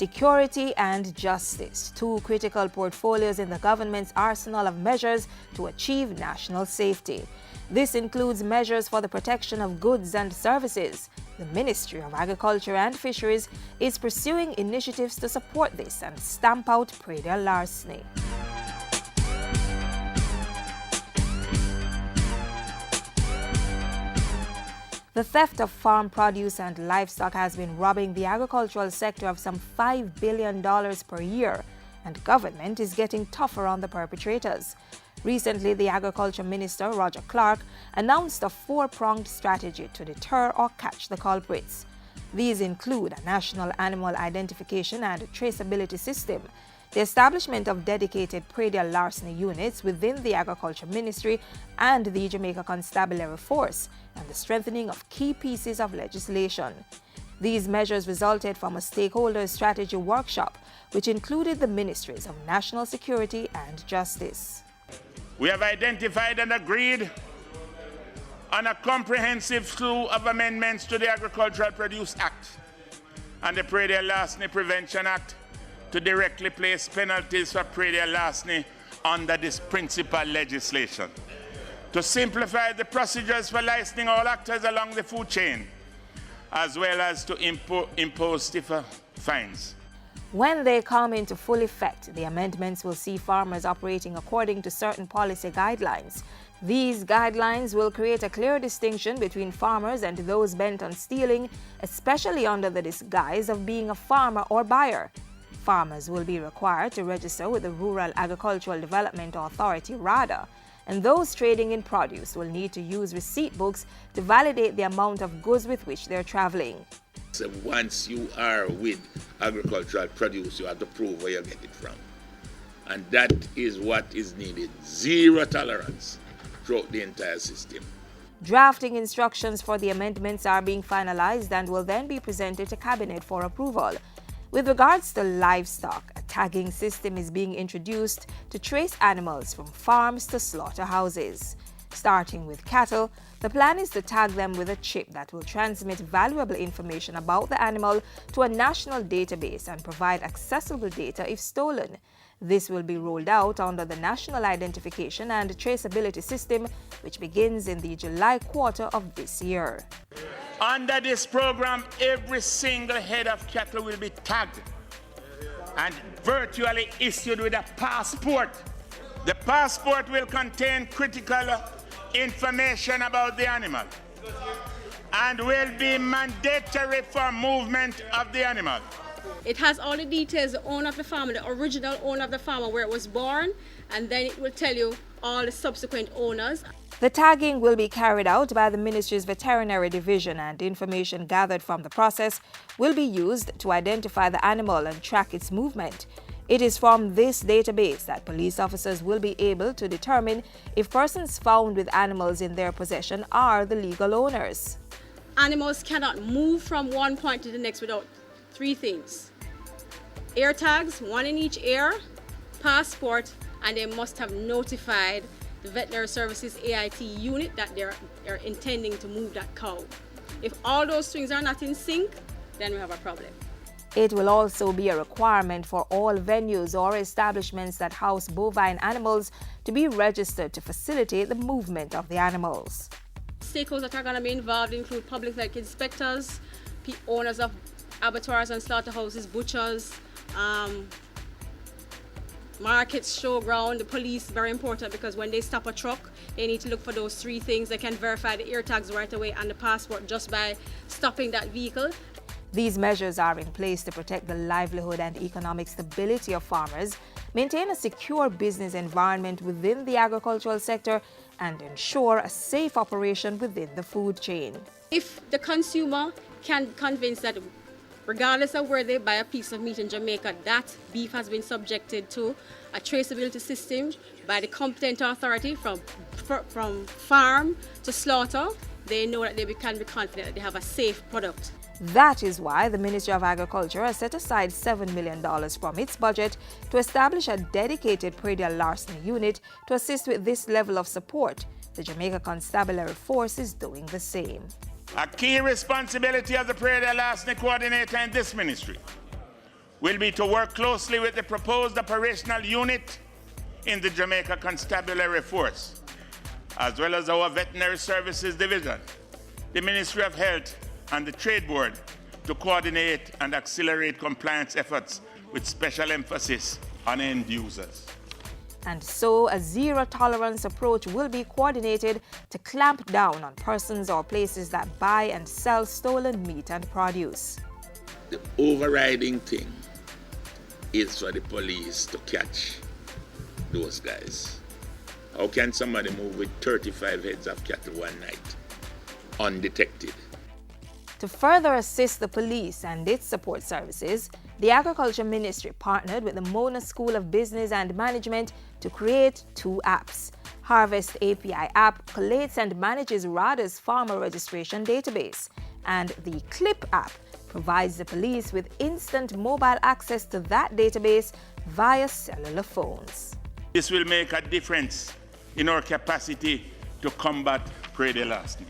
security and justice, two critical portfolios in the government's arsenal of measures to achieve national safety. This includes measures for the protection of goods and services. The Ministry of Agriculture and Fisheries is pursuing initiatives to support this and stamp out Praedial larceny. The theft of farm produce and livestock has been robbing the agricultural sector of some $5 billion per year, and government is getting tougher on the perpetrators. Recently, the Agriculture Minister, Roger Clark, announced a four-pronged strategy to deter or catch the culprits. These include a national animal identification and traceability system, the establishment of dedicated Praedial larceny units within the Agriculture Ministry and the Jamaica Constabulary Force, and the strengthening of key pieces of legislation. These measures resulted from a stakeholder strategy workshop, which included the Ministries of National Security and Justice. We have identified and agreed on a comprehensive slew of amendments to the Agricultural Produce Act and the Praedial Larceny Prevention Act to directly place penalties for Praedial larceny under this principal legislation, to simplify the procedures for licensing all actors along the food chain, as well as to impose stiffer fines. When they come into full effect, the amendments will see farmers operating according to certain policy guidelines. These guidelines will create a clear distinction between farmers and those bent on stealing, especially under the disguise of being a farmer or buyer. Farmers will be required to register with the Rural Agricultural Development Authority, RADA, and those trading in produce will need to use receipt books to validate the amount of goods with which they're traveling. So once you are with agricultural produce, you have to prove where you get it from. And that is what is needed. Zero tolerance throughout the entire system. Drafting instructions for the amendments are being finalized and will then be presented to Cabinet for approval. With regards to livestock, a tagging system is being introduced to trace animals from farms to slaughterhouses. Starting with cattle, the plan is to tag them with a chip that will transmit valuable information about the animal to a national database and provide accessible data if stolen. This will be rolled out under the National Identification and Traceability System, which begins in the July quarter of this year. Under this program, every single head of cattle will be tagged and virtually issued with a passport. The passport will contain critical information about the animal and will be mandatory for movement of the animal. It has all the details, the owner of the farm, the original owner of the farm, where it was born, and then it will tell you all the subsequent owners. The tagging will be carried out by the Ministry's Veterinary Division, and information gathered from the process will be used to identify the animal and track its movement. It is from this database that police officers will be able to determine if persons found with animals in their possession are the legal owners. Animals cannot move from one point to the next without three things: ear tags, one in each ear, passport, and they must have notified the Veterinary Services AIT unit that they're intending to move that cow. If all those things are not in sync, then we have a problem. It will also be a requirement for all venues or establishments that house bovine animals to be registered to facilitate the movement of the animals. Stakeholders that are going to be involved include public health inspectors, owners of abattoirs and slaughterhouses, butchers, markets, showground, the police, very important, because when they stop a truck, they need to look for those three things. They can verify the ear tags right away and the passport just by stopping that vehicle. These measures are in place to protect the livelihood and economic stability of farmers, maintain a secure business environment within the agricultural sector, and ensure a safe operation within the food chain. If the consumer can convince that regardless of where they buy a piece of meat in Jamaica, that beef has been subjected to a traceability system by the competent authority from farm to slaughter, they know that they can be confident that they have a safe product. That is why the Ministry of Agriculture has set aside $7 million from its budget to establish a dedicated Praedial larceny unit to assist with this level of support. The Jamaica Constabulary Force is doing the same. A key responsibility of the Praedial larceny coordinator in this ministry will be to work closely with the proposed operational unit in the Jamaica Constabulary Force, as well as our Veterinary Services Division, the Ministry of Health, and the Trade Board to coordinate and accelerate compliance efforts with special emphasis on end users. And so a zero-tolerance approach will be coordinated to clamp down on persons or places that buy and sell stolen meat and produce. The overriding thing is for the police to catch those guys. How can somebody move with 35 heads of cattle one night undetected? To further assist the police and its support services, the Agriculture Ministry partnered with the Mona School of Business and Management to create 2 apps. Harvest API app collates and manages RADA's farmer registration database, and the Clip app provides the police with instant mobile access to that database via cellular phones. This will make a difference in our capacity to combat Praedial larceny.